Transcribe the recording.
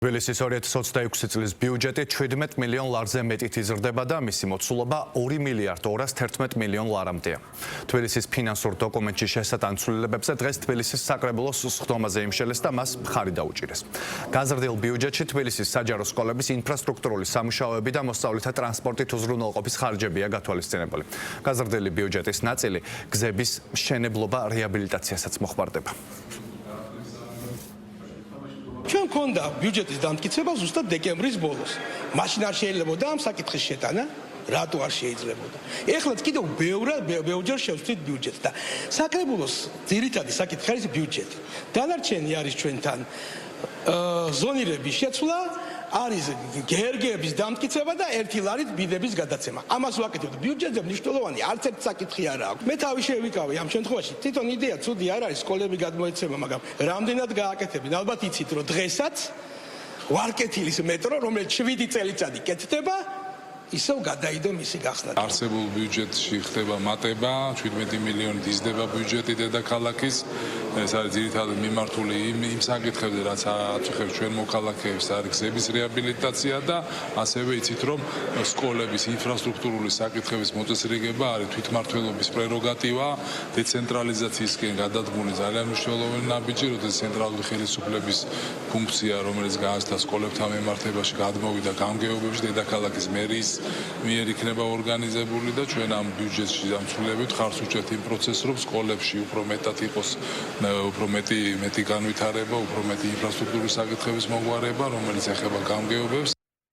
თბილისის 2026 წლის ბიუჯეტი 17 მილიონ ლარზე მეტით იზრდება და მისი მოცულობა 2 მილიარდ 211 მილიონ ლარამდეა. თბილისის ფინანსურ დოკუმენტში შესატან ცვლილებებზე დღეს თბილისის საკრებულოს სხდომაზე იმშელეს და მას მხარი დაუჭირეს. გაზრდილ ბიუჯეტში თბილისის საჯარო სკოლების ინფრასტრუქტურული სამუშაოები და მოსწავლეთა ტრანსპორტით უზრუნველყოფის ხარჯებია გათვალისწინებული. გაზრდილი ბიუჯეტის ნაწილი გზების მშენებლობა რეაბილიტაციასაც მოხმარდება. ჩვენ მქონდა ბიუჯეტის დამტკიცება ზუსტად დეკემბრის ბოლოს. მაშინ არ შეიძლებოდა ამ საკითხის შეტანა, რატო არ შეიძლებოდა. ეხლაც კიდევ ბევრჯერ შევცვლით ბიუჯეტს და საკრებულოს ძირითადი საკითხი არის ბიუჯეტი. დანარჩენი არის ჩვენთან ზონირების შეცვლა, არის გერგების დამტკიცება და 1 ლარით ბიდების გადაცემა. ამას ვაკეთებთ. ბიუჯეტზე მნიშვნელოვანი არც ერთი საკითხი არ აქვს. მე თავი შევიკავე ამ შემთხვევაში. თვითონ იდეა ცუდი არ არის სკოლები გადმოეცემა, მაგრამ რამდენად გააკეთებინ? ალბათ იცით, რომ დღესაც ვარკეთილის მეტრო, რომელიც 7 წელიწადი კეთდება, ისევ გადაიდო მისი გახსნა. არსებულ ბიუჯეტში ხდება მატება, 17 მილიონით იზრდება ბიუჯეტი დედაქალაქის. ეს არის ძირითადად მიმართული იმ საკითხებზე, რაც აწუხებს ჩვენ მოქალაქეებს, არის გზების რეაბილიტაცია და ასევე იცით, რომ სკოლების ინფრასტრუქტურული საკითხების მოწესრიგება არის თვითმმართველობის პრეროგატივა, დეცენტრალიზაციისკენ გადადგმული ძალიან მნიშვნელოვანი ნაბიჯი, როდესაც ცენტრალური ხელისუფლების ფუნქცია, რომელიც გააჩნდა სკოლებთან მიმართებაში, გადმოვიდა გამგეობებში დედაქალაქის მერის მიერ იქნება ორგანიზებული და ჩვენ ამ ბიუჯეტში დამცველებით ხარს უჭერთ იმ პროცესს, რომ სკოლებში უფრო მეტად იყოს უფრო მეტი განვითარება, უფრო მეტი ინფრასტრუქტურის საკითხების მოგვარება, რომელიც ეხება გამგეობებს